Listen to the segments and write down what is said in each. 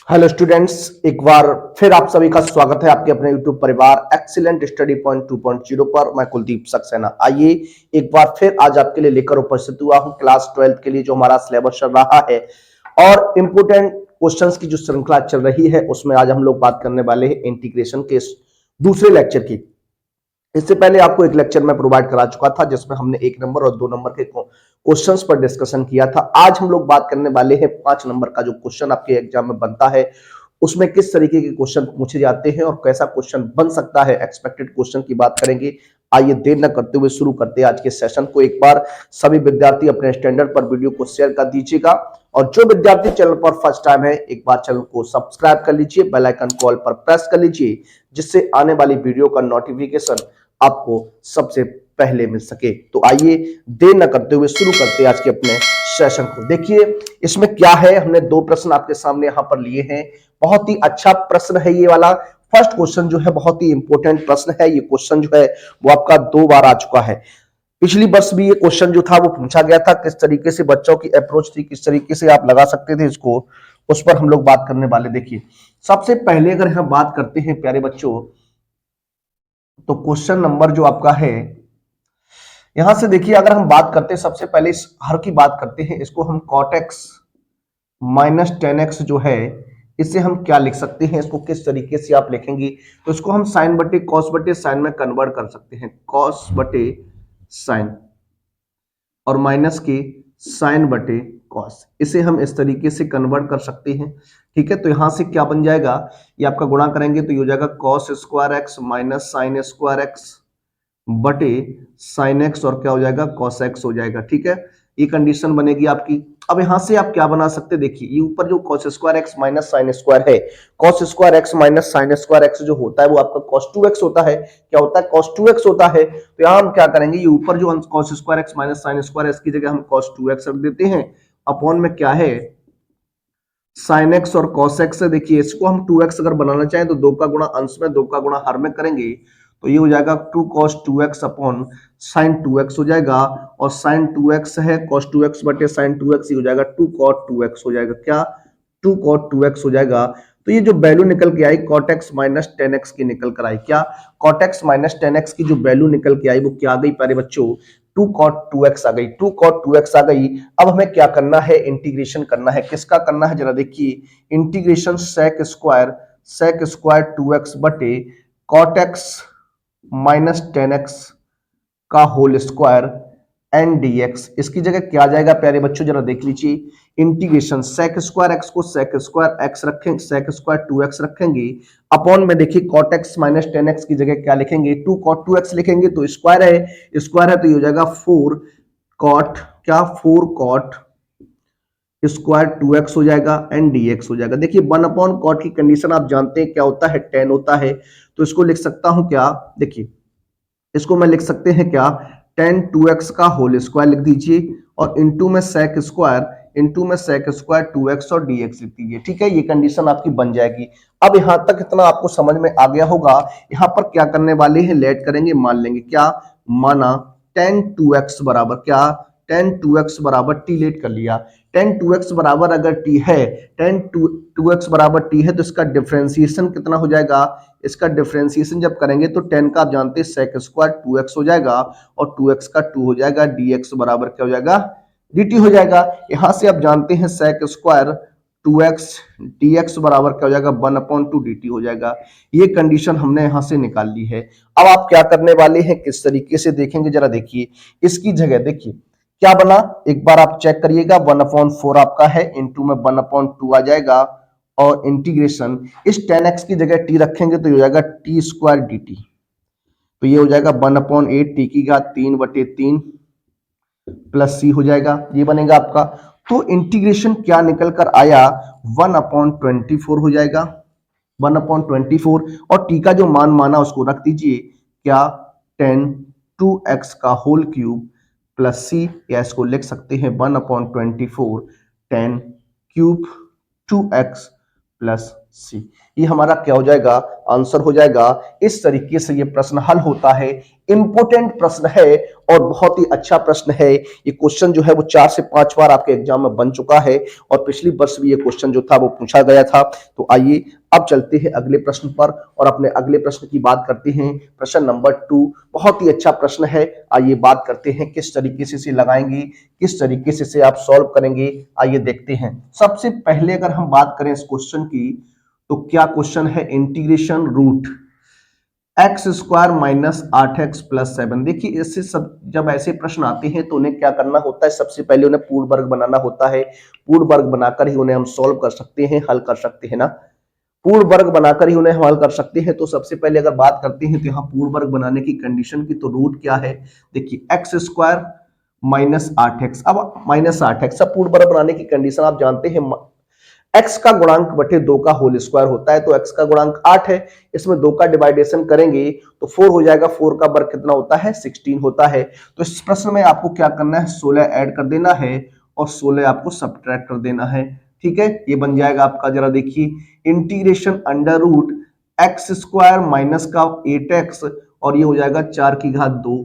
Hello students, एक बार फिर आप सभी का स्वागत है आपके अपने यूट्यूब परिवार एक्सीलेंट स्टडी पॉइंट 2.0 पर। मैं कुलदीप सक्सेना। आइए एक बार फिर आज आपके लिए लेकर उपस्थित हुआ हूं क्लास 12 के लिए जो हमारा सिलेबस चल रहा है और इंपोर्टेंट क्वेश्चंस की जो श्रृंखला चल रही है उसमें आज हम लोग बात करने वाले हैं इंटीग्रेशन के दूसरे लेक्चर की। इससे पहले आपको एक लेक्चर में प्रोवाइड करा चुका था जिसमें हमने 1 नंबर और 2 नंबर के क्वेश्चंस पर डिस्कशन किया था। आज हम लोग बात करने वाले हैं 5 नंबर का जो क्वेश्चन आपके एग्जाम में बनता है उसमें किस तरीके के क्वेश्चन पूछे जाते हैं और कैसा क्वेश्चन बन सकता है, एक्सपेक्टेड क्वेश्चन की बात करेंगे। आइए देर न करते हुए शुरू करते हैं आज के सेशन को। एक बार सभी विद्यार्थी अपने स्टैंडर्ड पर वीडियो को शेयर कर दीजिएगा और जो विद्यार्थी चैनल पर फर्स्ट टाइम है एक बार चैनल को सब्सक्राइब कर लीजिए, बेल आइकन को ऑल पर प्रेस कर लीजिए जिससे आने वाली वीडियो का नोटिफिकेशन आपको सबसे पहले मिल सके। तो आइए देर न करते हुए शुरू करते हैं आज के अपने सेशन को। देखिए इसमें क्या है, हमने 2 प्रश्न आपके सामने यहां पर लिए हैं। बहुत ही अच्छा प्रश्न है ये वाला। फर्स्ट क्वेश्चन जो है बहुत ही इंपॉर्टेंट प्रश्न है। ये क्वेश्चन जो है वो आपका 2 बार आ चुका है। पिछली वर्ष भी ये क्वेश्चन जो था वो पूछा गया था। किस तरीके से बच्चों की अप्रोच थी, किस तरीके से आप लगा सकते थे इसको, उस पर हम लोग बात करने वाले। देखिए सबसे पहले अगर हम बात करते हैं प्यारे बच्चों तो क्वेश्चन नंबर जो आपका है यहां से देखिए, अगर हम बात करते हैं सबसे पहले इस हर की बात करते हैं, इसको हम cot x माइनस 10x जो है इसे हम क्या लिख सकते हैं, इसको किस तरीके से आप लिखेंगे तो इसको हम साइन बटे कॉस बटे साइन में कन्वर्ट कर सकते हैं। कॉस बटे साइन और माइनस के साइन बटे कॉस, इसे हम इस तरीके से कन्वर्ट कर सकते हैं। ठीक है, तो यहां से क्या बन जाएगा, ये आपका गुणा करेंगे तो ये हो जाएगा cos square x minus sine square x बटे साइन एक्स और क्या हो जाएगा कॉस एक्स हो जाएगा। ठीक है, ये कंडीशन बनेगी आपकी। अब यहां से आप क्या बना सकते हैं, देखिए ये ऊपर जो cos square x minus sine square है, cos square x minus sine square x जो होता है वो आपका कॉस 2x होता है। क्या होता है, कॉस 2x होता है। तो यहां हम क्या करेंगे, ये ऊपर जो cos square x minus sine square x की जगह हम कॉस 2x रख देते हैं। अपॉन में क्या है साइन एक्स और कॉस एक्स है। देखिए इसको हम 2x अगर बनाना चाहें तो 2 का गुणा अंश में 2 का गुणा हर में करेंगे तो ये हो जाएगा 2 cos 2x upon sine 2x हो जाएगा। और साइन 2x है cos 2x बटे साइन 2x, ये हो जाएगा 2 cot 2x हो जाएगा। क्या 2 cot 2x हो जाएगा। तो ये जो वैल्यू निकल के आई cot x माइनस 10x की निकल कर आई। क्या cot x माइनस 10x की जो वैल्यू निकल के आई वो क्या आ गई प्यारे बच्चों, 2 cot 2x आ गई। 2 cot 2x आ गई। अब हमें क्या करना है, इंटीग्रेशन करना है। किसका करना है जरा देखिए, इंटीग्रेशन sec स्क्वायर 2x बटे cot x माइनस 10x का होल स्क्वायर एन डीएक्स, इसकी जगह क्या आ जाएगा प्यारे बच्चों जरा देख लीजिए। इंटीग्रेशन sec स्क्वायर एक्स को sec स्क्वायर एक्स रखेंगे, sec स्क्वायर 2x रखेंगे। अपॉन में देखिए cot x माइनस 10x की जगह क्या लिखेंगे, 2 cot 2x लिखेंगे तो स्क्वायर है तो ये हो जाएगा 4 cot, क्या 4 cot स्क्वायर 2x हो जाएगा एंड dx हो जाएगा। देखिए 1 अपॉन कॉट की कंडीशन आप जानते हैं क्या होता है, 10 होता है। तो इसको लिख सकता हूं क्या, देखिए इसको मैं लिख सकते हैं क्या, 10 2x का होल स्क्वायर लिख दीजिए और इनटू में sec स्क्वायर 2x और dx लिख दीजिए। ठीक है, ये कंडीशन आपकी बन जाएगी। अब यहां तक इतना आपको समझ में आ गया होगा। यहां पर क्या करने वाले हैं, लेट करेंगे, मान लेंगे क्या, माना 10 2x बराबर क्या, 10 2x बराबर t लेट कर लिया। 10 2x बराबर अगर t है, 10 2x बराबर t है तो इसका डिफरेंशिएशन कितना हो जाएगा, इसका डिफरेंशिएशन जब करेंगे तो 10 का आप जानते हैं sec स्क्वायर 2x हो जाएगा और 2x का 2 हो जाएगा, dx बराबर क्या हो जाएगा dt हो जाएगा। यहां से आप जानते हैं sec स्क्वायर 2x dx बराबर क्या हो जाएगा 1/2 dt हो जाएगा। ये कंडीशन हमने यहां से निकाल ली है। अब आप क्या करने वाले हैं, किस तरीके से देखेंगे जरा देखिए। इसकी जगह देखिए क्या बना, एक बार आप चेक करिएगा, 1/4 आपका है, इंटू में 1/2 आ जाएगा और इंटीग्रेशन इस 10x की जगह t रखेंगे तो ये हो जाएगा t स्क्वायर dt। तो ये हो जाएगा 1/8 t की घात 3/3 प्लस c हो जाएगा, ये बनेगा आपका। तो इंटीग्रेशन क्या निकल कर आया, 1/24 हो जाएगा, 1/24 और t का जो मान माना उसको रख दीजिए, क्या 10 2x का होल क्यूब प्लस सी, या इसको लिख सकते हैं 1/24 10 क्यूब 2x प्लस सी। ये हमारा क्या हो जाएगा, आंसर हो जाएगा। इस तरीके से ये प्रश्न हल होता है। इंपॉर्टेंट प्रश्न है और बहुत ही अच्छा प्रश्न है। ये क्वेश्चन जो है वो 4 से 5 बार आपके एग्जाम में बन चुका है और पिछली वर्ष भी ये क्वेश्चन जो था वो पूछा गया था। तो आइए अब चलते हैं अगले प्रश्न पर और अपने अगले प्रश्न की बात करते हैं। प्रश्न नंबर 2 बहुत ही अच्छा प्रश्न है। आइए बात करते हैं किस तरीके से इसे लगाएंगे, किस तरीके से इसे आप सॉल्व करेंगे, आइए देखते हैं। सबसे पहले अगर हम बात करें इस क्वेश्चन की, तो क्या क्वेश्चन है, integration root x square minus 8x plus 7। देखिए इससे सब जब ऐसे प्रश्न आते हैं तो उन्हें क्या करना होता है, सबसे पहले उन्हें पूर्ण वर्ग बनाना होता है। पूर्ण वर्ग बनाकर ही उन्हें हम सॉल्व कर सकते हैं, हल कर सकते हैं ना। पूर्ण वर्ग बनाकर ही उन्हें हल कर सकते हैं। तो सबसे पहले अगर बात करते हैं तो यहाँ पूर्ण वर्ग बनाने की कंडीशन की, तो रूट क्या है, देखिए एक्स स्क्वायर माइनस 8x। अब माइनस 8x, अब पूर्ण वर्ग बनाने की कंडीशन आप जानते हैं, x का गुणांक बटे 2 का होल स्क्वायर होता है। तो x का गुणांक 8 है, इसमें 2 का डिवाइडेशन करेंगे तो 4 हो जाएगा। 4 का वर्ग कितना होता है, 16 होता है। तो इस प्रश्न में आपको क्या करना है, 16 ऐड कर देना है और 16 आपको सब्ट्रैक्ट कर देना है। ठीक है, ये बन जाएगा आपका, जरा देखिए, integration under root x square minus का 8x और ये हो जाएगा 4 की घात 2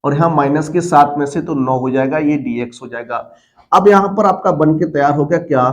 और यहां माइनस के 7 में से तो 9 हो जाएगा, ये dx हो जाएगा। अब यहां पर आपका बन के तैयार हो गया क्या,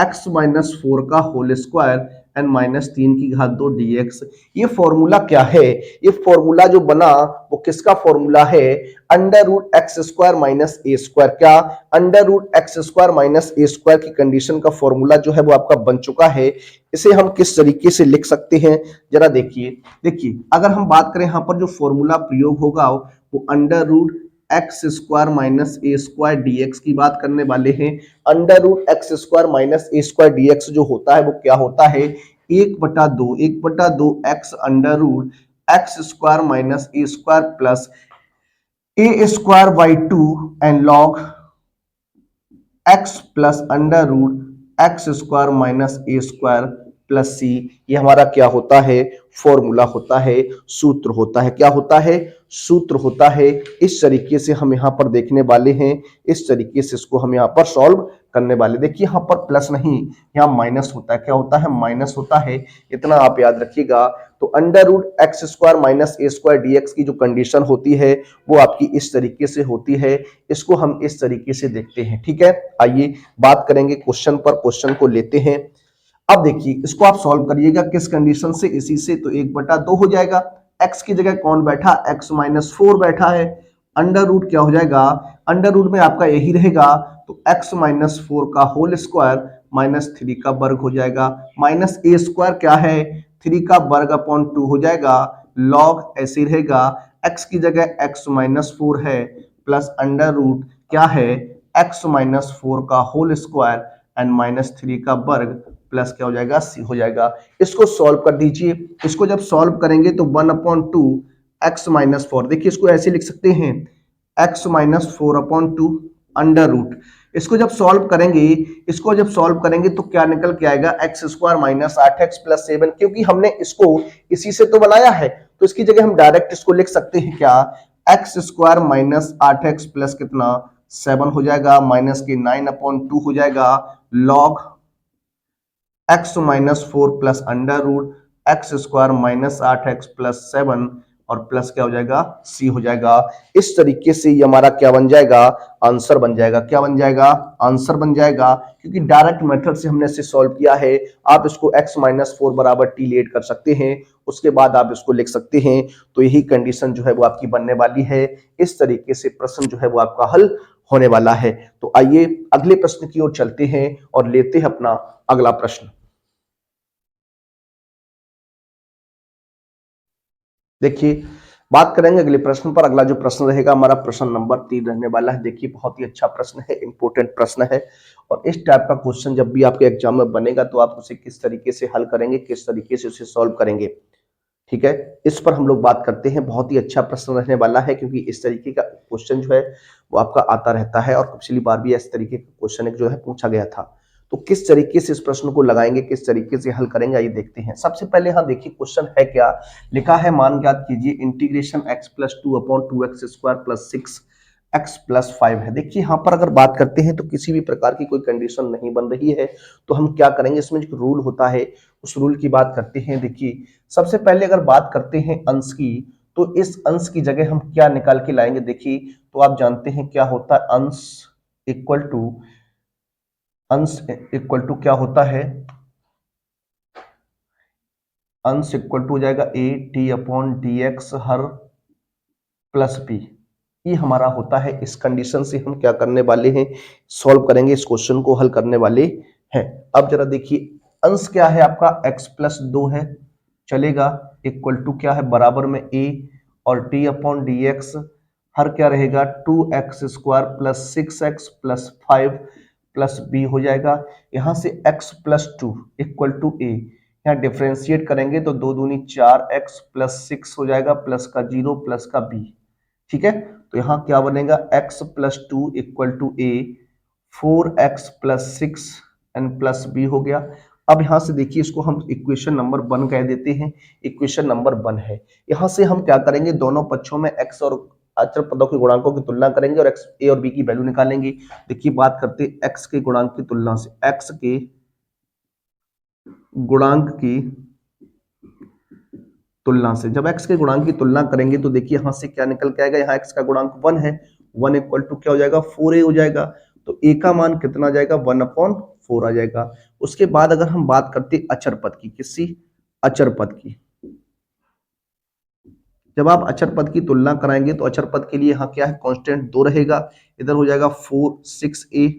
x माइनस 4 का होल स्क्वायर एंड माइनस 3 की घात 2 dx। ये फॉर्मूला क्या है, ये फॉर्मूला जो बना वो किसका फॉर्मूला है, under root x square minus a square. क्या, under root x square minus a square की कंडीशन का फॉर्मूला जो है वो आपका बन चुका है। इसे हम किस तरीके से लिख सकते हैं, जरा देखिए। देखिए अगर हम बात करें यहाँ पर जो फॉर्मूला प्रयोग होगा वो under root x square minus a square dx की बात करने वाले हैं। Under root x square minus a square dx जो होता है वो क्या होता है, 1/2 x under root x square minus a square plus a square by 2 and log x plus under root x square minus a square plus c. ये हमारा क्या होता है, फॉर्मूला होता है, सूत्र होता है। क्या होता है, सूत्र होता है। इस तरीके से हम यहाँ पर देखने वाले हैं, इस तरीके से इसको हम यहाँ पर सॉल्व करने वाले। देखिए यहाँ पर प्लस नहीं, यहाँ माइनस होता है। क्या होता है, माइनस होता है, इतना आप याद रखिएगा। तो under root x square minus a square dx की जो कंडीशन होती है वो आपकी इस तरीके से होती है। इसको हम इस तरीके से देखते हैं। ठीक है, आइए बात करेंगे क्वेश्चन पर, क्वेश्चन को लेते हैं। अब देखिए इसको आप सॉल्व करिएगा किस कंडीशन से, इसी से। तो 1/2 हो जाएगा, x की जगह कौन बैठा, x माइनस 4 बैठा है। अंडर रूट क्या हो जाएगा, अंडर रूट में आपका यही रहेगा, तो x माइनस 4 का होल स्क्वायर माइनस 3 का वर्ग हो जाएगा। माइनस ए स्क्वायर क्या है, 3 का वर्ग अपॉन 2 हो जाएगा। लॉग ऐसे रहेगा, x की जगह x माइनस 4 है प्लस अंडर रूट क्या है, x माइनस 4 का होल स्क्वायर एंड माइनस 3 का वर्ग प्लस क्या हो जाएगा, सी हो जाएगा। इसको सॉल्व कर दीजिए। इसको जब सॉल्व करेंगे तो 1/2 एक्स माइनस 4, देखिए इसको ऐसे लिख सकते हैं, एक्स माइनस 4/2 अंडर रूट। इसको जब सॉल्व करेंगे, इसको जब सॉल्व करेंगे तो क्या निकल के आएगा, x square minus 8x plus 7। क्योंकि हमने इसको इसी से तो बनाया है तो इसकी जगह हम डायरेक्ट इसको लिख सकते हैं क्या, x square minus 8x plus कितना 7 हो जाएगा, माइनस के 9/2 हो जाएगा। Log x minus 4 plus under root x square minus 8x plus 7 और प्लस क्या हो जाएगा, सी हो जाएगा। इस तरीके से ये हमारा क्या बन जाएगा, आंसर बन जाएगा। क्या बन जाएगा, आंसर बन जाएगा। क्योंकि डायरेक्ट मेथड से हमने इसे सॉल्व किया है। आप इसको x माइनस 4 बराबर टी लेट कर सकते हैं, उसके बाद आप इसको लिख सकते हैं। तो यही कंडीशन जो है वो आपकी बनने वाली है। इस तरीके से प्रश्न जो है वो आपका हल होने वाला है। तो आइए अगले प्रश्न की ओर चलते हैं और लेते हैं अपना अगला प्रश्न। देखिए बात करेंगे अगले प्रश्न पर। अगला जो प्रश्न रहेगा हमारा प्रश्न नंबर 3 रहने वाला है। देखिए बहुत ही अच्छा प्रश्न है, इंपॉर्टेंट प्रश्न है और इस टाइप का क्वेश्चन जब भी आपके एग्जाम में बनेगा तो आप उसे किस तरीके से हल करेंगे, किस तरीके से उसे सॉल्व करेंगे। ठीक है, इस पर हम लोग बात करते हैं। बहुत ही अच्छा प्रश्न रहने वाला है क्योंकि इस तरीके का क्वेश्चन जो है वो आपका आता रहता है और पिछली बार भी इस तरीके का क्वेश्चन एक जो है पूछा गया था। तो किस तरीके से इस प्रश्न को लगाएंगे, किस तरीके से हल करेंगे, आइए देखते हैं। सबसे पहले हाँ देखिए क्वेश्चन है क्या, लिखा है मान ज्ञात कीजिए integration x plus 2/2x square plus 6 x plus 5 है। देखिए यहाँ पर अगर बात करते हैं तो किसी भी प्रकार की कोई कंडीशन नहीं बन रही है, तो हम क्या करेंगे, इसमें जो रूल होता है उस रूल की बात करते हैं। देखिए सबसे पहले अगर बात करते हैं अंश की, तो इस अंश की जगह हम क्या निकाल के लाएंगे। देखिए तो आप जानते हैं क्या होता है, अंश इक्वल टू क्या होता है, अंश इक्वल टू हो जाएगा a t upon d x हर प्लस बी। ये हमारा होता है। इस कंडीशन से हम क्या करने वाले हैं, सॉल्व करेंगे, इस क्वेश्चन को हल करने वाले हैं। अब जरा देखिए अंश क्या है आपका, x प्लस 2 है, चलेगा, इक्वल टू क्या है, बराबर में a और t अपॉन डी एक्स हर क्या रहेगा 2x square plus 6x plus 5 plus b हो जाएगा। यहां से x plus 2 equal to a, यहाँ डिफ्रेंशिएट करेंगे तो 2 दूनी 4x प्लस 6 हो जाएगा, प्लस का 0 प्लस का b। ठीक है, तो यहां क्या बनेगा, x plus 2 equal to a 4x plus 6 and plus b हो गया। अब यहां से देखिए इसको हम इक्वेशन नंबर 1 कह देते हैं, इक्वेशन नंबर 1 है। यहां से हम क्या करेंगे, दोनों पक्षों में x और अचर पदों के गुणांकों की तुलना करेंगे और x a और b की वैल्यू निकालेंगे। देखिए बात करते हैं x के गुणांक की तुलना से, x के गुणांक की तुलना से, जब x के गुणांक की तुलना करेंगे तो देखिए यहां से क्या निकल के आएगा, यहाँ x का गुणांक 1 है, 1 इक्वल टू क्या हो जाएगा 4a हो जाएगा। तो a का मान कितना आ जाएगा, 1/4 आ जाएगा। उसके बाद अगर हम बात करते हैं अचर पद की, किसी अचर पद की, जब आप अचर पद की तुलना कराएंगे तो अचर पद के लिए यहाँ क्या है, कांस्टेंट 2 रहेगा, इधर हो जाएगा 4 6a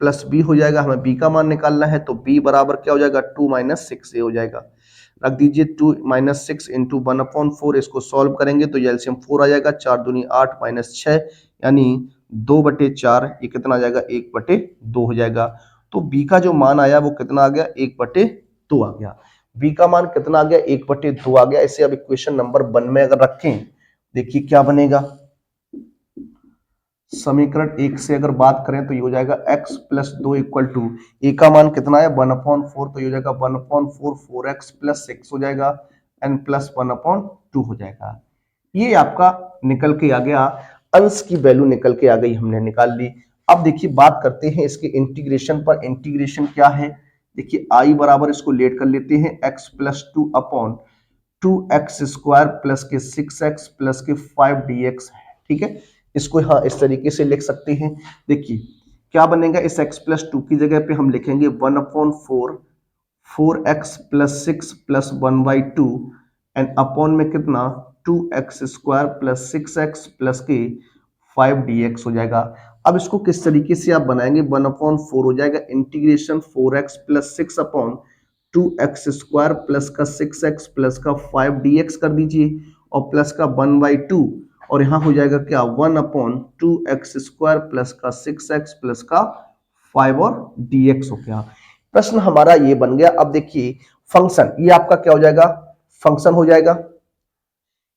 प्लस b हो जाएगा। हमें b का मान निकालना है तो b बराबर क्या हो जाएगा 2 माइनस 6a हो जाएगा। रख दीजिए 2 माइनस 6 इंटू 1/4, इसको सॉल्व करेंगे तो एलसीएम 4 आ जाएगा, 4 दूनी 8 माइनस 6 यानी 2/4, ये कितना आ जाएगा 1/2 हो जाएगा। तो b का जो मान आया वो कितना आ गया, 1/2 आ गया। b का मान कितना आ गया, 1/2 आ गया। इसे अब इक्वेशन नंबर 1 में अगर रखें, देखिए क्या बनेगा, समीकरण 1 से अगर बात करें तो ये हो जाएगा x प्लस 2 इक्वल टू ए का मान कितना है 1/4, तो ये हो जाएगा 1/4 4x प्लस 6 हो जाएगा एंड प्लस 1/2 हो जाएगा। ये आपका निकल के आ गया, अंश की वैल्यू निकल के आ गई, हमने निकाल ली। अब देखिए बात करते हैं इसके इंटीग्रेशन पर। इंटीग्रेशन क्या है, देखिए आई बराबर इसको लेट कर लेते हैं x plus 2 upon 2x square plus के 6x प्लस के 5 dx है। ठीक है, इसको हाँ इस तरीके से लिख सकते हैं। देखिए क्या बनेगा, इस x प्लस 2 की जगह पे हम लिखेंगे 1/4 4x plus 6 plus 1/2 and upon में कितना 2x square plus 6x plus के 5 dx हो जाएगा। अब इसको किस तरीके से आप बनाएंगे, 1/4 हो जाएगा integration 4x plus 6 upon 2x square plus का 6x प्लस का 5 dx कर दीजिए और प्लस का 1/2 और यहाँ हो जाएगा क्या 1/2x स्क्वायर प्लस का 6x प्लस का 5 और dx हो गया। प्रश्न हमारा ये बन गया। अब देखिए फंक्शन, ये आपका क्या हो जाएगा, फंक्शन हो जाएगा,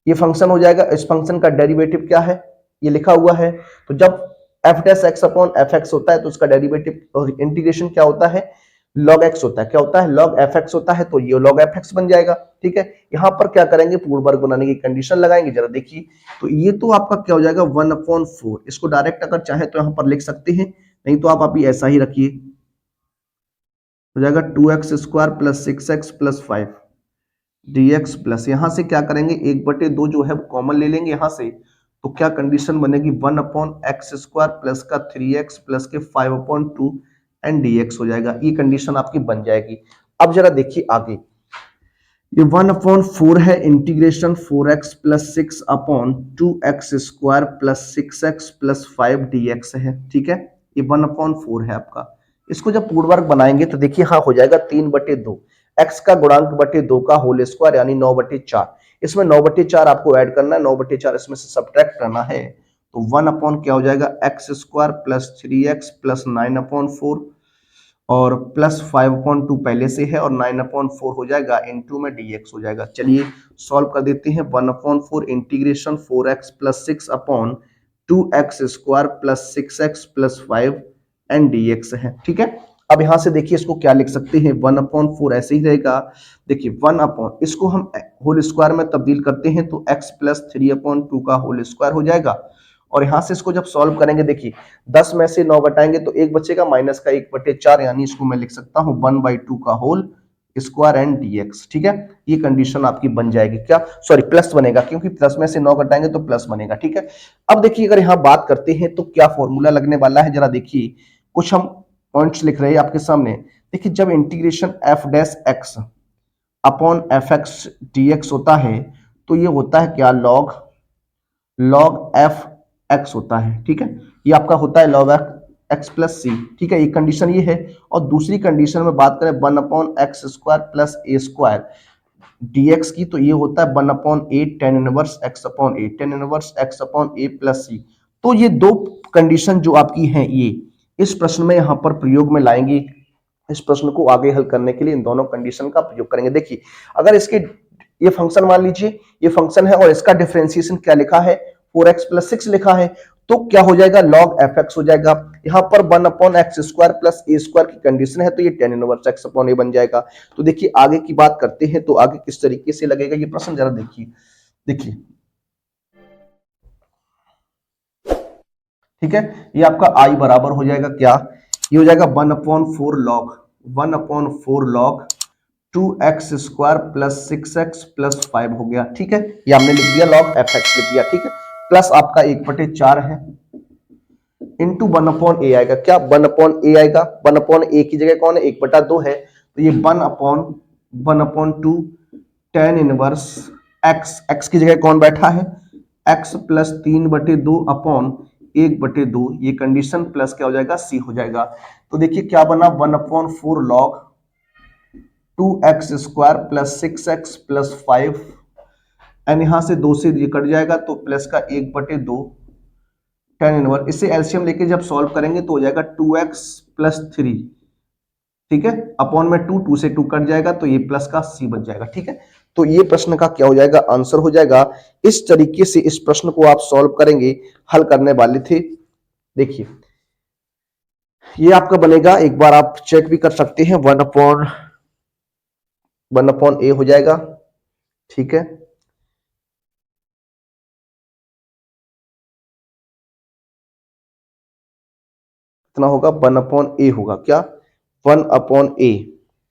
ये फंक्शन हो जाएगा। इस फंक्शन का डेरिवेटिव क्या है, ये लिखा हुआ है। तो जब f dash x upon F x होता है तो उसका डेरिवेटिव और इंटीग्रेशन क्या होता है, log x होता है। क्या होता है, log fx होता है, तो ये log fx बन जाएगा। ठीक है, यहां पर क्या करेंगे, पूर्ण वर्ग बनाने की कंडीशन लगाएंगे। जरा देखिए, तो ये तो आपका क्या हो जाएगा 1/4, इसको डायरेक्ट अगर चाहे तो यहां पर लिख सकते हैं, नहीं तो आप अभी ऐसा ही रखिए, हो जाएगा 2x square plus 6x plus 5 dx plus, यहां से क्या करेंगे 1/2 जो है वो कॉमन ले लेंगे यहां से, तो क्या कंडीशन बनेगी 1/x स्क्वायर प्लस का 3x प्लस के 5/2 एंड dx हो जाएगा। ये कंडीशन आपकी बन जाएगी। अब जरा देखिए आगे, ये 1/4 है, integration 4x plus 6 upon 2x square plus 6x plus 5 dx है। ठीक है, ये 1/4 है आपका। इसको जब पूर्ण वर्ग बनाएंगे तो देखिए हाँ हो जाएगा 3/2, x का गुणांक बटे 2 का होल स्क्वायर यानी 9/4। इसमें 9/4 आपको ऐड करना है, 9/4 इसमें से सब्ट्रैक्ट करना है, तो 1 अपॉन क्या हो जाएगा x square plus 3x plus 9/4 और प्लस 5/2 पहले से है और 9/4 हो जाएगा, इनटू में dx हो जाएगा। चलिए सॉल्व कर देते हैं। 1/4 integration 4x plus 6 upon 2x square plus 6x plus 5 and dx है। ठीक है, अब यहां से देखिए इसको क्या लिख सकते हैं, 1/4 ऐसे ही रहेगा। देखिए 1 अपॉन, इसको हम होल स्क्वायर में तब्दील करते हैं तो x प्लस 3/2 का होल स्क्वायर हो जाएगा और यहां से इसको जब सॉल्व करेंगे, देखिए 10 में से 9 घटाएंगे तो एक बचेगा माइनस का 1/4, यानी इसको मैं लिख सकता हूं 1/2 का होल स्क्वायर एंड dx। ठीक है, ये कंडीशन आपकी बन जाएगी, क्या सॉरी प्लस बनेगा, क्योंकि प्लस में से 9 घटाएंगे तो प्लस बनेगा। ठीक है, अब देखिए अगर यहां बात करते हैं तो क्या फॉर्मूला लगने वाला है, जरा देखिए कुछ हम पॉइंट्स लिख रहे हैं आपके सामने। देखिए जब integration f dash x upon F x D x होता है तो ये होता है क्या, लॉग एफ एक्स होता है। ठीक है, ये आपका होता है लॉग एक्स प्लस सी। ठीक है, ये कंडीशन ये है। और दूसरी कंडीशन में बात करें 1/x² प्लस a² dx की, तो ये होता है 1/a tan inverse x upon a, tan inverse x upon a plus सी। तो ये दो कंडीशन जो आपकी हैं, ये इस प्रश्न में यहां पर प्रयोग में लाएंगे। इस प्रश्न को आगे हल करने के लिए इन दोनों कंडीशन का प्रयोग करेंगे। देखिए अगर इसके ये फंक्शन मान लीजिए ये फंक्शन है और इसका डिफरेंशिएशन क्या लिखा है, 4x प्लस 6 लिखा है, तो क्या हो जाएगा लॉग एफ एक्स हो जाएगा। यहां पर 1/x² प्लस a² की कंडीशन है तो ये tan inverse x upon a बन जाएगा। तो देखिए आगे की बात करते हैं, तो आगे किस तरीके से लगेगा ये प्रश्न, जरा देखिए। देखिए ठीक है, ये आपका i बराबर हो जाएगा क्या, ये हो जाएगा 1/4 log 2x² plus 6x plus 5 हो गया। ठीक है, ये हमने लिख दिया लॉग एफ एक्स लिख दिया। ठीक है, प्लस आपका 1/4 है इंटू 1/a आएगा, क्या 1/a आएगा। 1/a की जगह कौन है, 1/2 है, तो ये 1/2 tan इनवर्स x की जगह कौन बैठा है, x प्लस 3/2 अपॉन 1/2, ये कंडीशन प्लस क्या हो जाएगा, c हो जाएगा। तो देखिए क्या बना, 1/4 log 2x² plus 6x plus 5 and यहां से 2 से ये कट जाएगा तो प्लस का 1/2 tan इनवर्स, इससे एलसीएम लेके जब सॉल्व करेंगे तो हो जाएगा 2x प्लस 3। ठीक है, अपॉन में 2 से 2 कट जाएगा तो ये प्लस का c बच जाएगा। ठीक है, तो ये प्रश्न का क्या हो जाएगा, आंसर हो जाएगा। इस तरीके से इस प्रश्न को आप सॉल्व करेंगे, हल करने वाले थे। देखिए ये आपका बनेगा, एक बार आप चेक भी कर सकते हैं, 1/a हो जाएगा। ठीक है, कितना होगा, 1/a होगा, क्या 1/a।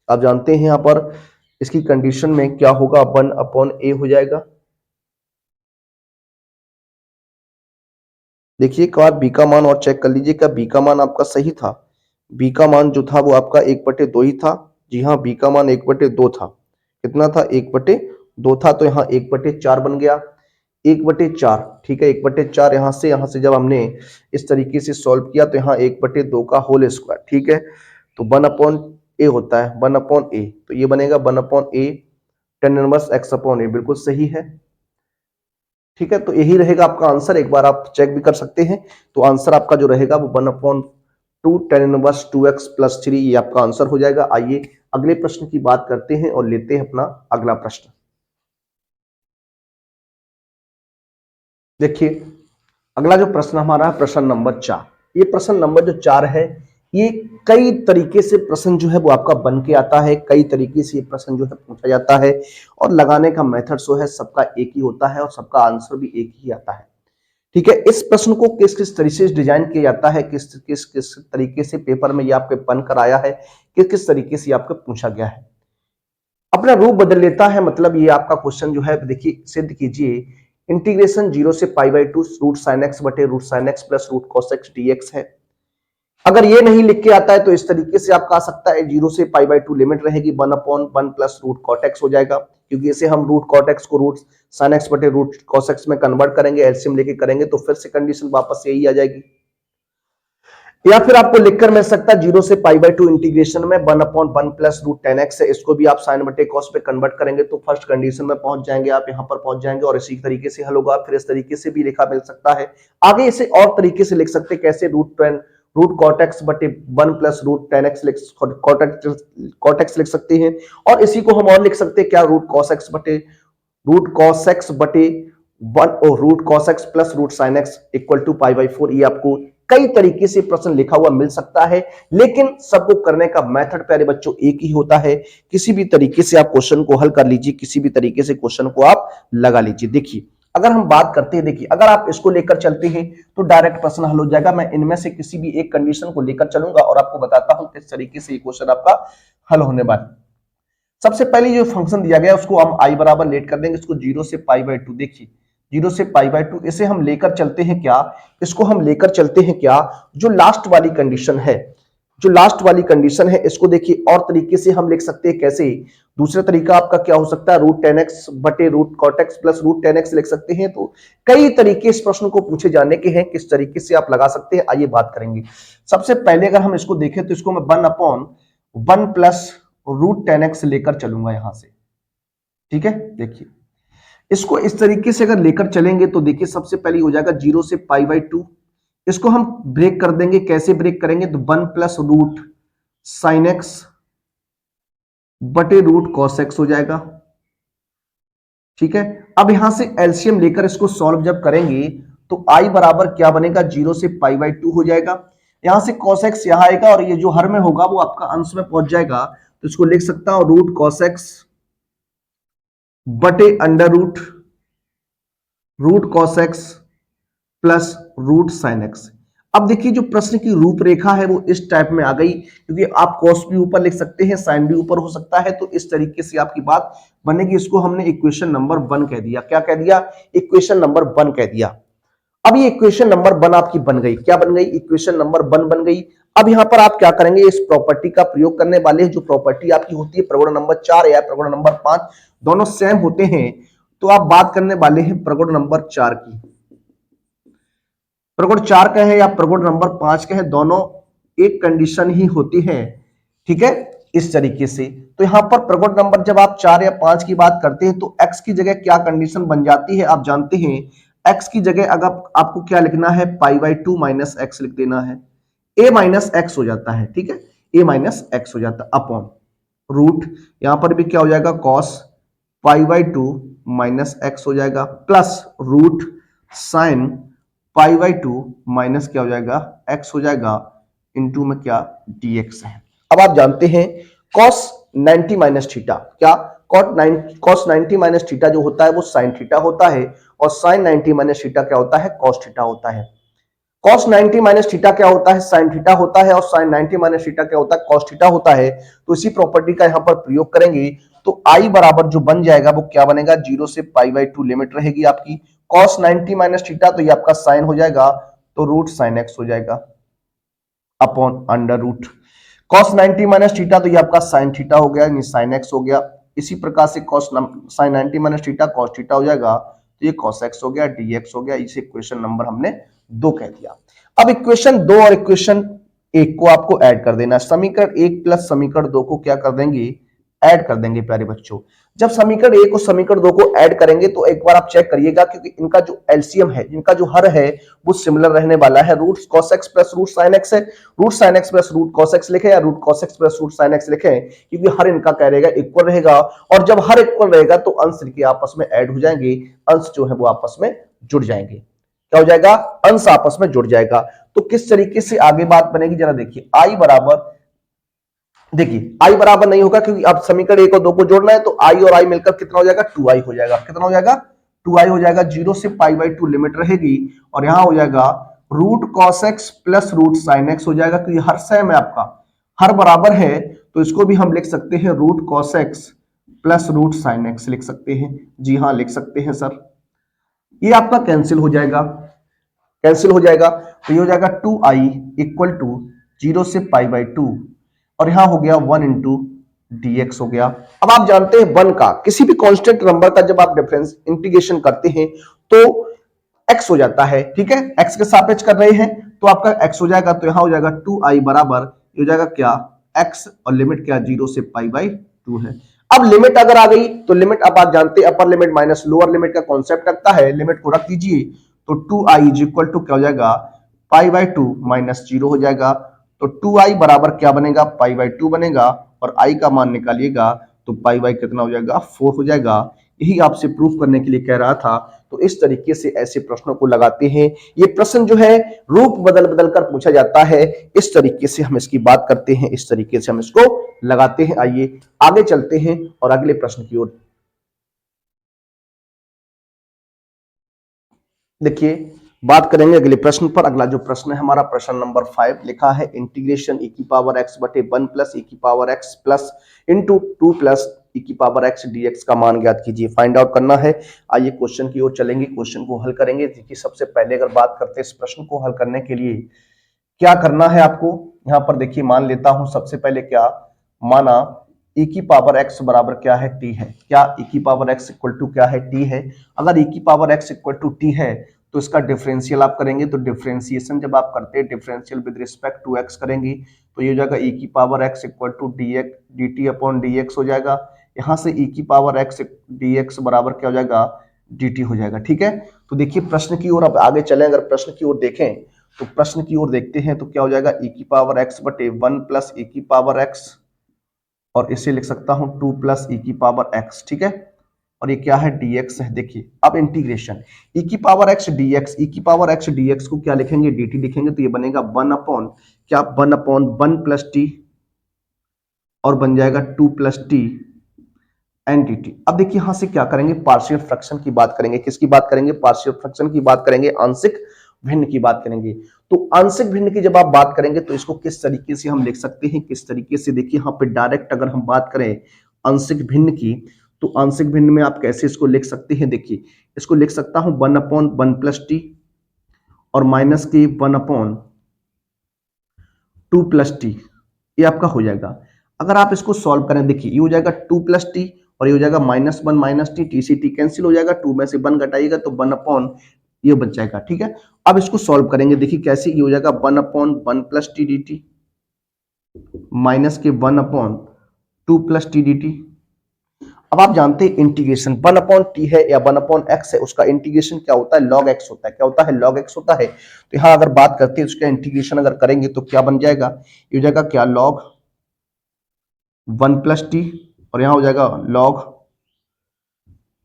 आप जानते हैं यहां पर इसकी कंडीशन में क्या होगा, 1/a हो जाएगा। देखिए एक बार b का मान और चेक कर लीजिए, क्या b का मान आपका सही था। b का मान जो था वो आपका 1/2 ही था। जी हाँ, b का मान 1/2 था। कितना था, 1/2 था, तो यहाँ 1/4 बन गया, 1/4। ठीक है, 1/4 यहाँ से जब हमने इस तरीके से सॉल्व किया तो यहाँ 1/2 का होल स्क्वायर। ठीक है, तो 1/a होता है, 1/a, तो ये बनेगा 1/a tan inverse x upon a, बिल्कुल सही है। ठीक है, तो यही रहेगा आपका आंसर, एक बार आप चेक भी कर सकते हैं। तो आंसर आपका जो रहेगा वो 1/2 tan इनवर्स 2x प्लस 3, ये आपका आंसर हो जाएगा। आइए अगले प्रश्न की बात करते हैं और लेते हैं अपना अगला प्रश्न। देखिए अगला जो प्रश्न हमारा है प्रश्न नंबर 4। ये प्रश्न नंबर जो 4 है, ये कई तरीके से प्रश्न जो है वो आपका बन के आता है, कई तरीके से ये प्रश्न जो है पूछा जाता है, और लगाने का मेथड जो है सबका एक ही होता है और सबका आंसर भी एक ही आता है। ठीक है, इस प्रश्न को किस किस तरीके से डिजाइन किया जाता है, किस किस किस तरीके से पेपर में ये आपके बन कर आया है, किस किस तरीके से आपको पूछा गया है, अपना रूप बदल लेता है। मतलब ये आपका क्वेश्चन जो है, देखिए सिद्ध कीजिए इंटीग्रेशन 0 से π/2 रूट साइन एक्स बटे root sine x plus root cos x dx है। अगर ये नहीं लिख के आता है तो इस तरीके से आपका आ सकता है, 0 से π/2 लिमिट रहेगी 1/1 प्लस रूट कॉट एक्स हो जाएगा, क्योंकि इसे हम रूट कॉट एक्स को रूट साइन एक्स बटे रूट कॉस एक्स में कन्वर्ट करेंगे, एलसीएम लेके करेंगे तो फिर से कंडीशन वापस यही आ जाएगी। या फिर आपको लिखकर मिल सकता है 0 से π/2 इंटीग्रेशन में 1/1 प्लस रूट टेन एक्स है, इसको भी आप साइन बटे कॉस पे कन्वर्ट करेंगे तो फर्स्ट कंडीशन में पहुंच जाएंगे, आप यहां पर पहुंच जाएंगे और इसी तरीके से हल होगा। फिर इस तरीके से भी लिखा मिल सकता है। आगे इसे और तरीके से लिख सकते हैं, कैसे रूट कॉट एक्स बटे 1 plus root tan x cot x लिख सकते हैं, और इसी को हम और लिख सकते हैं क्या, रूट कॉस एक्स बटे 1 और root cos x plus root sine x equal to π/4। ये आपको कई तरीके से प्रश्न लिखा हुआ मिल सकता है, लेकिन सबको करने का मेथड प्यारे बच्चों एक ही होता है। किसी भी तरीके से आप क्वेश्चन को हल कर लीजिए, किसी भी तरीके से क्वेश्चन को आप लगा लीजिए। देखिए अगर हम बात करते हैं, देखिए अगर आप इसको लेकर चलते हैं तो डायरेक्ट प्रश्न हल हो जाएगा। मैं इनमें से किसी भी एक कंडीशन को लेकर चलूंगा और आपको बताता हूं किस तरीके से ये क्वेश्चन आपका हल होने वाला है। सबसे पहले जो फंक्शन दिया गया उसको हम आई बराबर लेट कर देंगे, इसको 0 से पाई बाई 2। देखिए 0 से पाई बाई 2 इसे हम लेकर चलते हैं क्या, इसको हम लेकर चलते हैं क्या, जो लास्ट वाली कंडीशन है, जो लास्ट वाली कंडीशन है इसको देखिए और तरीके से हम लिख सकते हैं। कैसे? दूसरा तरीका आपका क्या हो सकता है, रूट 10x बटे root cot x plus root 10x लिख सकते हैं। तो कई तरीके इस प्रश्न को पूछे जाने के हैं, किस तरीके से आप लगा सकते हैं आइए बात करेंगे। सबसे पहले अगर हम इसको देखें तो इसको मैं 1/1 प्लस रूट 10x लेकर चलूंगा यहां से, ठीक है। देखिए इसको इस तरीके से अगर लेकर चलेंगे तो देखिए सबसे पहले हो जाएगा 0 से पाई बाई 2, इसको हम ब्रेक कर देंगे। कैसे ब्रेक करेंगे, तो 1 प्लस रूट साइन एक्स बटे रूट कॉस एक्स हो जाएगा, ठीक है। अब यहां से एलसीएम लेकर इसको सॉल्व जब करेंगे तो आई बराबर क्या बनेगा, 0 से पाई बाई 2 हो जाएगा। यहां से कॉस एक्स यहां आएगा और ये जो हर में होगा वो आपका अंश में पहुंच जाएगा, तो इसको लिख सकता हूं रूट कॉस एक्स बटे under root cos x plus root sine x. अब देखिए जो प्रश्न की रूपरेखा है वो इस टाइप में आ गई, क्योंकि आप कॉस भी ऊपर लिख सकते हैं, साइन भी ऊपर हो सकता है, तो इस तरीके से आपकी बात बनेगी। इसको हमने इक्वेशन नंबर 1 कह दिया। क्या कह दिया, इक्वेशन नंबर 1 कह दिया। अब ये इक्वेशन नंबर 1 आपकी बन गई, क्या बन गई, इक्वेशन नंबर 1 बन गई। अब यहां पर आप क्या करेंगे, इस प्रॉपर्टी का प्रयोग करने वाले हैं। जो प्रॉपर्टी आपकी होती है प्रगुण नंबर 4 या प्रगुण नंबर 5, दोनों सेम होते हैं, तो आप बात करने वाले हैं प्रगुण नंबर 4 की। प्रगुण 4 का है या प्रगुण नंबर 5 का है, दोनों एक कंडीशन ही होती है, ठीक है, इस तरीके से। तो यहां पर प्रगुण नंबर जब आप 4 या 5 की बात करते हैं तो x की जगह क्या कंडीशन बन जाती है, आप जानते हैं x की जगह अगर आपको क्या लिखना है, पाई बाई 2 माइनस एक्स लिख देना है, a माइनस एक्स हो जाता है, ठीक है, a माइनस एक्स हो जाता है अपॉन रूट, यहां पर भी क्या हो जाएगा, cos pi by 2 minus x हो जाएगा plus root sine pi by 2 minus क्या हो जाएगा, एक्स हो जाएगा, इनटू में क्या dx है। अब आप जानते हैं cos 90 माइनस थीटा, क्या cos 90 माइनस थीटा जो होता है वो sin थीटा होता है, और sin 90 माइनस थीटा क्या होता है, cos थीटा होता है। cos 90 माइनस थीटा क्या होता है, sin थीटा होता है, और sin 90 माइनस थीटा क्या होता है, cos थीटा होता है। तो इसी प्रॉपर्टी का यहां पर प्रयोग करेंगे तो i बराबर जो बन जाएगा वो क्या बनेगा, 0 से पाई बाई 2 लिमिट रहेगी आपकी cos 90 माइनस थीटा, तो ये आपका साइन हो जाएगा, तो रूट साइन एक्स हो जाएगा upon under root cos 90 minus theta, तो ये आपका साइन थीटा हो गया, यानी साइन एक्स हो गया। इसी प्रकार से sine 90 minus theta cos theta हो जाएगा, तो ये कॉस एक्स हो गया, dx हो गया। इसे इक्वेशन नंबर हमने 2 कह दिया। अब इक्वेशन 2 और इक्वेशन 1 को आपको ऐड कर देना। समीकरण 1 प्लस समीकरण 2 को क्या कर देंगे, ऐड कर देंगे प्यारे बच्चों। जब समीकरण 1 और समीकरण 2 को ऐड करेंगे तो एक बार आप चेक करिएगा, क्योंकि इनका जो एलसीएम है, इनका जो हर है वो सिमिलर रहने वाला है। Root cos x plus root sine x है, root sine x plus root cos x लिखे या root cos x plus root sine x लिखे, क्योंकि हर इनका क्या रहेगा, इक्वल रहेगा। और जब हर इक्वल रहेगा तो अंश इनके आपस में ऐड हो जाएंगे, अंश जो है वो आपस में जुड़ जाएंगे। क्या हो जाएगा, अंश आपस में जुड़ जाएगा। तो किस तरीके से आगे बात बनेगी जरा देखिए। आई बराबर, देखिए आई बराबर नहीं होगा क्योंकि अब समीकरण 1 और 2 को जोड़ना है, तो आई और आई मिलकर कितना हो जाएगा, 2i हो जाएगा। कितना हो जाएगा, 2i हो जाएगा। 0 से पाई बाई 2 लिमिट रहेगी, और यहां हो जाएगा root cos x plus root sine x हो जाएगा, क्योंकि हर सेम है आपका, हर बराबर है, तो इसको भी हम लिख सकते हैं root cos x plus root sine x लिख सकते हैं। जी हाँ लिख सकते हैं सर। ये आपका कैंसिल हो जाएगा, कैंसिल हो जाएगा, तो ये हो जाएगा 2i इक्वल टू 0 से पाई बाई 2, और यहां हो गया 1 इंटू dx हो गया। अब आप जानते हैं 1 का किसी भी कांस्टेंट नंबर का जब आप डिफरेंस इंटीग्रेशन करते हैं तो x हो जाता है, ठीक है, x के सापेक्ष कर रहे हैं तो आपका x हो जाएगा, तो यहां हो जाएगा 2i बराबर, ये हो जाएगा क्या, x, और लिमिट क्या, 0 से पाई बाई 2 है। अब लिमिट अगर आ गई तो लिमिट, अब आप जानते हैं upper limit minus lower limit का कॉन्सेप्ट रखता है, लिमिट को रख दीजिए, तो 2i इज इक्वल टू क्या हो जाएगा, पाई बाई 2 माइनस 0 हो जाएगा, तो 2i बराबर क्या बनेगा, पाई बाई 2 बनेगा, और i का मान निकालिएगा तो पाई बाई कितना हो जाएगा, 4 हो जाएगा। यही आपसे प्रूफ करने के लिए कह रहा था। तो इस तरीके से ऐसे प्रश्नों को लगाते हैं। ये प्रश्न जो है रूप बदल बदल कर पूछा जाता है, इस तरीके से हम इसकी बात करते हैं, इस तरीके से हम इसको लगाते हैं। आइए आगे चलते हैं और अगले प्रश्न की ओर देखिए बात करेंगे अगले प्रश्न पर। अगला जो प्रश्न है हमारा प्रश्न नंबर 5 लिखा है इंटीग्रेशन e की पावर x बटे 1 प्लस e की power x plus into 2 plus e की पावर x dx का मान ज्ञात कीजिए। फाइंड आउट करना है। आइए क्वेश्चन की ओर चलेंगे, क्वेश्चन को हल करेंगे। देखिए सबसे पहले अगर बात करते हैं इस प्रश्न को हल करने के लिए क्या करना है आपको, यहां पर देखिए मान लेता हूं सबसे पहले क्या माना e की पावर x बराबर क्या है t है। क्या e की पावर x इक्वल टू क्या है t है। अगर e की power x equal to t है तो इसका डिफरेंशियल आप करेंगे, तो डिफरेंशिएशन जब आप करते हैं differential with respect to x करेंगे तो ये हो जाएगा e की power x equal to dt upon dx हो जाएगा। यहां से e की पावर x dx बराबर क्या हो जाएगा dt हो जाएगा। ठीक है, तो देखिए प्रश्न की ओर अब आगे चलें। अगर प्रश्न की ओर देखें तो प्रश्न की ओर देखते हैं तो क्या हो जाएगा e की पावर x बटे 1 प्लस e की पावर x, और इसे लिख सकता हूं 2 प्लस e की पावर x। ठीक है, और ये क्या है dx है। देखिए अब इंटीग्रेशन e की पावर x dx, e की पावर x dx को क्या लिखेंगे dt लिखेंगे, तो ये बनेगा 1 अपॉन क्या 1 अपॉन 1 प्लस t और बन जाएगा 2 प्लस t एन dt। अब देखिए यहां से क्या करेंगे पार्शियल फ्रैक्शन की बात करेंगे। किसकी बात करेंगे पार्शियल फ्रैक्शन की बात करेंगे, आंशिक भिन्न की बात करेंगे। तो आंशिक भिन्न की जब आप बात करेंगे तो इसको किस तरीके से हम लिख सकते हैं, किस तरीके से देखिए यहां पे डायरेक्ट अगर हम बात करें आंशिक भिन्न की तो आंशिक भिन्न में आप कैसे इसको लिख सकते हैं। देखिए इसको लिख सकता हूं 1 अपॉन 1 प्लस टी और माइनस के 1 अपॉन 2 प्लस टी, ये आपका हो जाएगा। अगर आप इसको सॉल्व करें देखिए ये हो जाएगा 2 प्लस टी और ये हो जाएगा -1 माइनस टी, टी से टी कैंसिल हो जाएगा, 2 में से 1 घटाइएगा तो 1 अपॉन ये बच जाएगा। ठीक है, अब इसको सॉल्व करेंगे देखिए कैसे, ये हो जाएगा 1 upon 1 plus T D T minus के 1 upon 2 plus T D T. अब आप जानते हैं इंटीग्रेशन 1 अपॉन टी है या 1 अपॉन एक्स है, उसका इंटीग्रेशन क्या होता है लॉग एक्स होता है। क्या होता है लॉग एक्स होता है। तो यहां अगर बात करते हैं उसका इंटीग्रेशन अगर करेंगे तो क्या बन जाएगा, ये हो जाएगा क्या लॉग 1 प्लस टी और यहां हो जाएगा log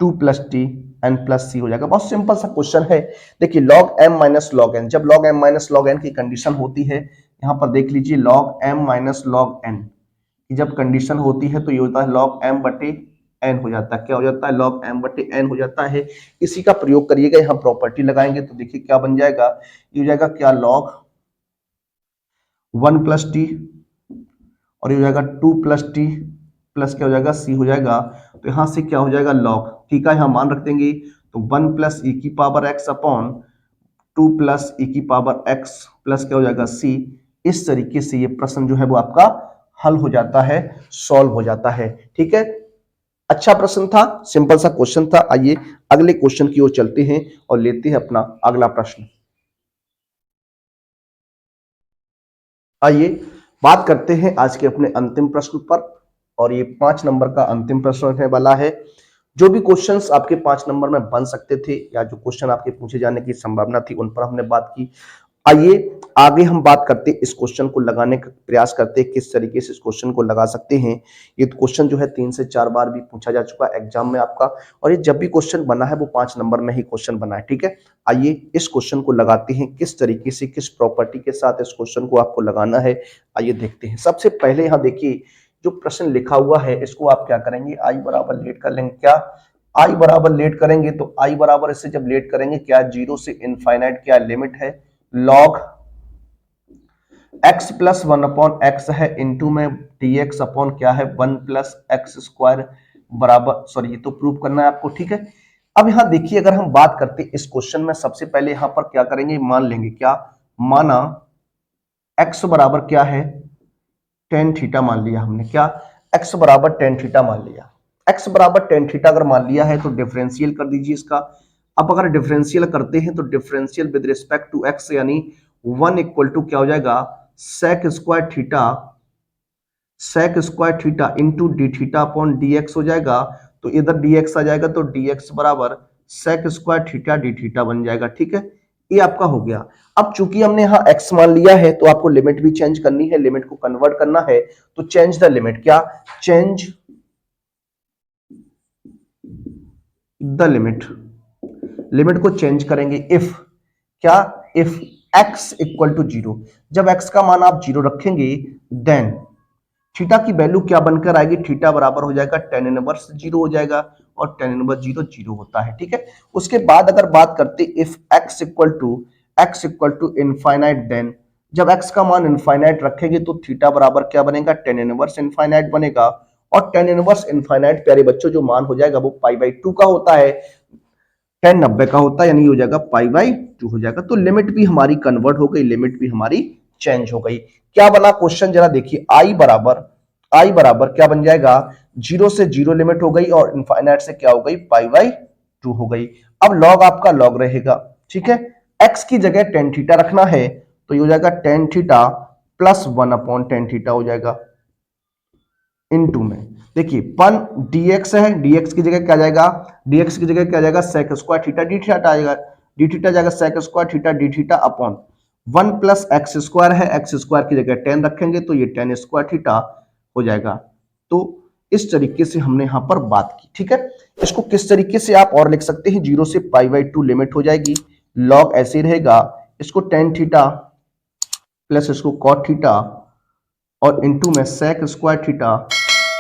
2 plus t n plus c हो जाएगा। बहुत सिंपल सा क्वेश्चन है। देखिए log m minus log n, जब log m minus log n की कंडीशन होती है, यहां पर देख लीजिए log m minus log n की जब कंडीशन होती है तो ये होता है लॉग एम बटे एन हो जाता है। क्या हो जाता है लॉग एम बटे एन हो जाता है। इसी का प्रयोग करिएगा, यहां प्रॉपर्टी लगाएंगे तो देखिए क्या बन जाएगा, ये हो जाएगा क्या लॉग 1 प्लस टी और ये हो जाएगा 2 प्लस टी प्लस क्या हो जाएगा सी हो जाएगा। तो यहां से क्या हो जाएगा लॉग, ठीक है यहां मान रख देंगे तो 1 प्लस ई की पावर एक्स अपॉन 2 प्लस ई की पावर एक्स प्लस क्या हो जाएगा सी। इस तरीके से ये प्रश्न जो है वो आपका हल हो जाता है, सॉल्व हो जाता है। ठीक है, अच्छा प्रश्न था, सिंपल सा क्वेश्चन था। आइए अगले क्वेश्चन की ओर चलते हैं और लेते हैं अपना अगला प्रश्न। आइए बात करते हैं आज के अपने अंतिम प्रश्न पर, और ये 5 नंबर का अंतिम प्रश्न होने वाला है। जो भी क्वेश्चंस आपके 5 नंबर में बन सकते थे या जो क्वेश्चन आपके पूछे जाने की संभावना थी उन पर हमने बात की। आइए आगे हम बात करते हैं इस क्वेश्चन को लगाने का प्रयास करते हैं किस तरीके से इस क्वेश्चन को लगा सकते हैं। ये क्वेश्चन जो है 3 से 4 बार भी पूछा जा चुका है एग्जाम में आपका, और ये जब भी क्वेश्चन बना है वो 5 नंबर में ही क्वेश्चन बना है। ठीक है, आइए इस क्वेश्चन को लगाते हैं किस तरीके से, किस प्रॉपर्टी के साथ इस क्वेश्चन को आपको लगाना है। आइए देखते हैं। सबसे पहले यहाँ देखिए जो प्रश्न लिखा हुआ है इसको आप क्या करेंगे आई बराबर लेट कर लेंगे। क्या आई बराबर लेट करेंगे तो आई बराबर इससे जब लेट करेंगे क्या 0 से इनफाइनाइट क्या लिमिट है log x plus 1 upon x है इंटू में dx अपॉन क्या है 1 प्लस एक्स स्क्वायर बराबर, सॉरी ये तो प्रूव करना है आपको। ठीक है, अब यहां देखिए अगर हम बात करते इस क्वेश्चन में सबसे पहले यहां पर क्या करेंगे मान लेंगे, क्या माना x बराबर क्या है टेन थीटा मान लिया हमने। क्या x बराबर टेन थीटा मान लिया, x बराबर टेन थीटा अगर मान लिया है तो डिफरेंशियल कर दीजिए इसका। अब अगर डिफरेंशियल करते हैं तो differential with respect to x यानी 1 इक्वल टू क्या हो जाएगा sec square theta into d theta upon d x हो जाएगा। तो इधर डी एक्स आ जाएगा तो डी एक्स बराबर sec square theta d theta बन जाएगा। ठीक है, ये आपका हो गया। अब चूंकि हमने यहाँ x मान लिया है तो आपको लिमिट भी चेंज करनी है, लिमिट को कन्वर्ट करना है तो चेंज द लिमिट। क्या चेंज द लिमिट, लिमिट को चेंज करेंगे इफ क्या इफ x इक्वल टू 0, जब x का मान आप 0 रखेंगे देन थीटा की वैल्यू क्या बनकर आएगी, थीटा बराबर हो जाएगा tan इनवर्स 0 हो जाएगा, और tan इनवर्स 0 0 होता है, ठीक है। उसके बाद अगर बात करते if x equal to infinite, then जब x का मान इनफाइनाइट रखेंगे तो थीटा बराबर क्या बनेगा, tan इनवर्स इनफाइनाइट बनेगा, और tan इनवर्स इनफाइनाइट प्यारे बच्चों जो मान हो जाएगा वो π/2 का होता है, tan 90 का होता है, यानी हो जाएगा π/2 हो जाएगा। तो लिमिट भी हमारी कन्वर्ट हो गई, लिमिट भी हमारी चेंज हो गई। क्या बना क्वेश्चन जरा देखिए, आई बराबर क्या बन जाएगा, 0 से 0 लिमिट हो गई और इनफाइनाइट से क्या हो गई, π/2 हो गई। अब लॉग आपका लॉग रहेगा, ठीक है। x की जगह tan थीटा रखना है तो ये हो जाएगा tan theta plus 1/tan theta हो जाएगा इनटू में, देखिए 1 dx है, dx की जगह क्या जाएगा, dx की जगह क्या जाएगा, sec square theta d theta आएगा, d थीटा जाएगा sec square theta d theta upon 1 plus x square है, एक्स स्क्वायर की जगह tan रखेंगे तो ये tan स्क्वायर थीटा हो जाएगा। तो इस तरीके से हमने यहां पर बात की, ठीक है। इसको किस तरीके से आप और लिख सकते हैं, 0 से π/2 लिमिट हो जाएगी, लॉग ऐसे रहेगा, इसको tan थीटा प्लस इसको cot थीटा और इनटू में sec square theta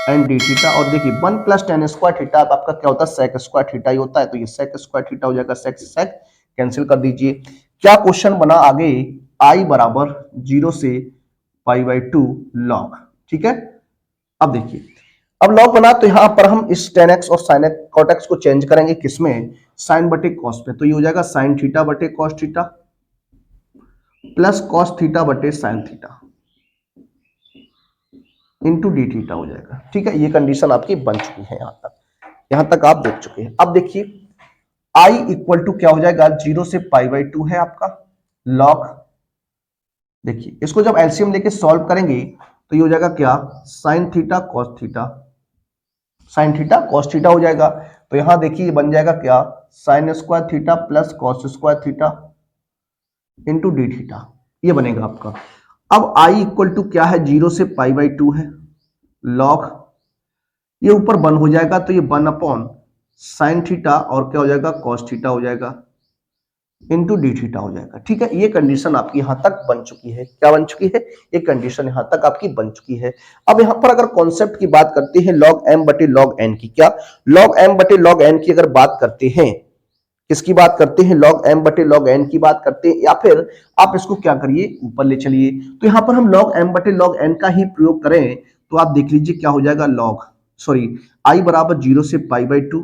and D theta, और देखिए 1 प्लस tan स्क्वायर थीटा आपका क्या होता है, sec स्क्वायर थीटा ही होता है, तो ये sec स्क्वायर थीटा हो जाएगा, sec से sec कैंसिल कर दीजिए। क्या क्वेश्चन बना आगे, i बराबर 0 से π/2 लॉग, ठीक है। अब देखिए, अब लॉग बना तो यहां पर हम इस tan x और sin x cot x को चेंज करेंगे किसमें, sin बटे cos में, तो ये हो जाएगा sin थीटा बटे cos theta plus cos theta बटे sin theta into d theta हो जाएगा, ठीक है। ये कंडीशन आपकी बन चुकी है, यहां तक आप देख चुके हैं। अब देखिए i इक्वल टू क्या हो जाएगा, 0 से π/2 है आपका लॉग, देखिए इसको जब एलसीएम लेके सॉल्व करेंगे तो ये हो जाएगा क्या, sin theta cos theta, sin theta cos theta हो जाएगा, तो यहां देखिए बन जाएगा क्या, sin square theta plus cos square theta into d theta, ये बनेगा आपका। अब i इक्वल टू क्या है, 0 से π/2 है लॉग, ये ऊपर 1 हो जाएगा तो ये 1/sin थीटा और क्या हो जाएगा, cos थीटा हो जाएगा इंटू डी थीटा हो जाएगा, ठीक है। ये कंडीशन आपकी यहां तक बन चुकी है, क्या बन चुकी है, ये कंडीशन यहां तक आपकी बन चुकी है। अब यहां पर अगर कॉन्सेप्ट की बात करते हैं log m बटे log n की, क्या log m बटे log n की अगर बात करते हैं, किसकी बात करते हैं, log m बटे log n की बात करते हैं, या फिर आप इसको क्या करिए, ऊपर ले चलिए, तो यहां पर हम log m बटे log n का ही प्रयोग करें तो आप देख लीजिए क्या हो जाएगा, i बराबर 0 से π/2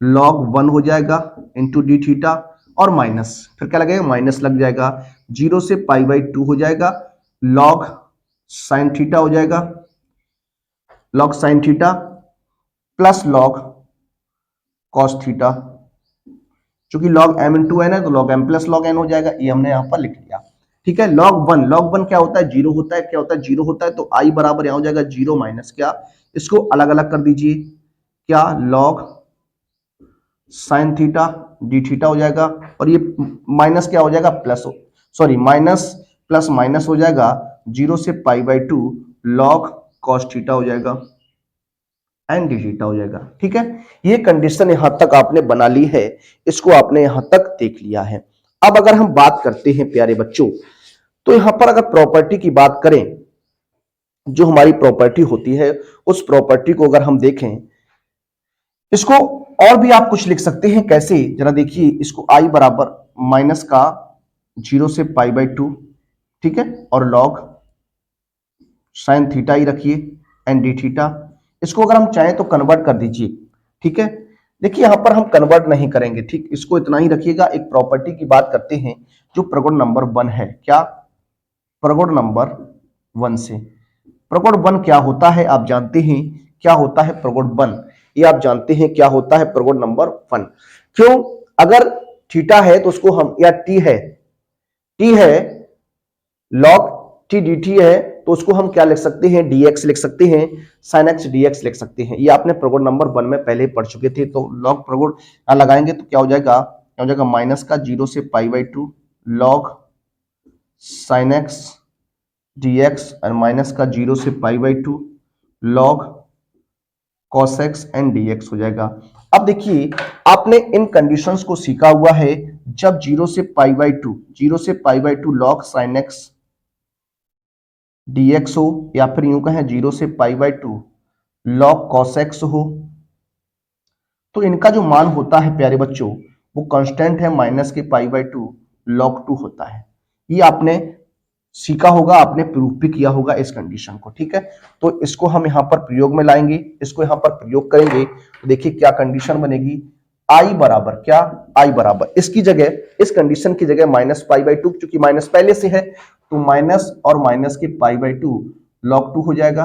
log 1 हो जाएगा इंटू डी थीटा और माइनस, फिर क्या लगेगा, माइनस लग जाएगा, 0 से π/2 हो जाएगा log sin थीटा हो जाएगा, log sin theta plus log cos theta, चूंकि log m इंटू एन है तो log m plus log n हो जाएगा, ये हमने यहां पर लिख लिया, ठीक है। log 1 क्या होता है, 0 होता है, क्या होता है, 0 होता है, तो i बराबर यहां हो जाएगा 0 माइनस क्या, इसको अलग अलग कर दीजिए, क्या log sin theta d theta हो जाएगा, और ये माइनस क्या हो जाएगा, माइनस प्लस माइनस हो जाएगा, 0 से π/2 log cos थीटा हो जाएगा एंड डी थीटा हो जाएगा, ठीक है। ये कंडीशन यहां तक आपने बना ली है, इसको आपने यहां तक देख लिया है। अब अगर हम बात करते हैं प्यारे बच्चों, तो यहां पर अगर प्रॉपर्टी की बात करें, जो हमारी प्रॉपर्टी होती है उस प्रॉपर्टी को अगर हम देखें, इसको और भी आप कुछ लिख सकते हैं, कैसे जरा देखिए, इसको i बराबर माइनस का 0 से π/2, ठीक है, और लॉग sin थीटा ही रखिए एंड डी थीटा, इसको अगर हम चाहें तो कन्वर्ट कर दीजिए, ठीक है। देखिए यहां पर हम कन्वर्ट नहीं करेंगे, ठीक, इसको इतना ही रखिएगा। एक प्रॉपर्टी की बात करते हैं जो प्रगुण नंबर 1 है, क्या, प्रगुण नंबर 1 से, प्रगुण 1 क्या होता है आप जानते हैं, क्या होता है प्रगुण 1, ये आप जानते हैं क्या होता है प्रगुण नंबर 1। क्यों, अगर थीटा है तो उसको हम, या टी है log t dt है तो उसको हम क्या लिख सकते हैं, dx लिख सकते हैं, sin x dx लिख सकते हैं, ये आपने प्रगुण नंबर 1 में पहले पढ़ चुके थे। तो log प्रगुण लगाएंगे तो क्या हो जाएगा, माइनस का 0 से π/2 log sin x dx और माइनस का 0 से π/2 log cos x and dx हो जाएगा। अब देखिए आपने इन कंडीशंस को सीखा हुआ है, जब 0 से π/2 log sin x dx हो, या फिर यूं कहें 0 से π/2 log cos x हो, तो इनका जो मान होता है प्यारे बच्चों वो कांस्टेंट है माइनस के π/2 log 2 होता है। ये आपने सीखा होगा, आपने प्रूफ भी किया होगा इस कंडीशन को, ठीक है। तो इसको हम यहां पर प्रयोग में लाएंगे, इसको यहां पर प्रयोग करेंगे तो देखिए क्या कंडीशन बनेगी। आई बराबर क्या, आई बराबर इसकी जगह, इस कंडीशन की जगह माइनस π/2, क्योंकि माइनस पहले से है तो माइनस और माइनस के π/2 log 2 हो जाएगा।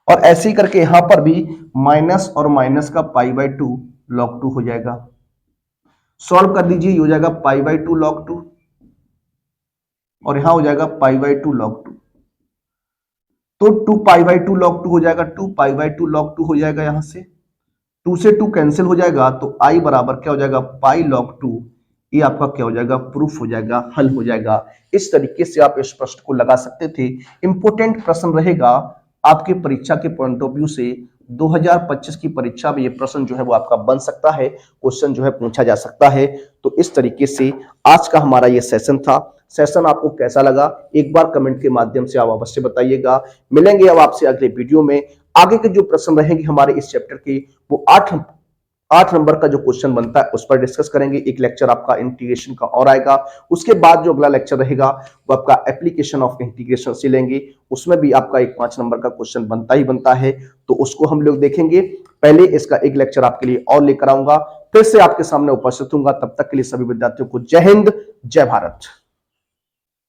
और ऐसे ही करके यहां पर भी माइनस और माइनस का π/2 log 2 हो जाएगा। सॉल्व कर दीजिए, ये हो जाएगा π/2 log 2 और यहां हो जाएगा π/2 log 2। तो 2 π/2 log 2 हो जाएगा, 2 π/2 log 2 हो जाएगा, यहां से 2 से 2 कैंसिल हो जाएगा तो आई बराबर क्या हो जाएगा पाई log 2। ये आपका क्या हो जाएगा, प्रूफ हो जाएगा, हल हो जाएगा। इस तरीके से आप इस प्रश्न को लगा सकते थे। इंपोर्टेंट प्रश्न रहेगा आपके परीक्षा के पॉइंट ऑफ व्यू से। 2025 की परीक्षा में ये प्रश्न जो है वो आपका बन सकता है, क्वेश्चन जो है पूछा जा सकता है। तो इस तरीके से आज का हमारा ये सेशन था। सेशन आपको कैसा लगा एक बार कमेंट के माध्यम से आप अवश्य बताइएगा। मिलेंगे अब आपसे अगले वीडियो में। आगे के जो प्रश्न रहेंगे हमारे इस चैप्टर के वो 8 नंबर का जो क्वेश्चन बनता है उस पर डिस्कस करेंगे। एक लेक्चर आपका इंटीग्रेशन का और आएगा, उसके बाद जो अगला लेक्चर रहेगा वो आपका एप्लीकेशन ऑफ इंटीग्रेशन से लेंगे। उसमें भी आपका एक 5 नंबर का क्वेश्चन बनता ही बनता है, तो उसको हम लोग देखेंगे। पहले इसका एक लेक्चर आपके लिए और लेकर आऊंगा, फिर से आपके सामने उपस्थित हूंगा। तब तक के लिए सभी विद्यार्थियों को जय हिंद, जय भारत।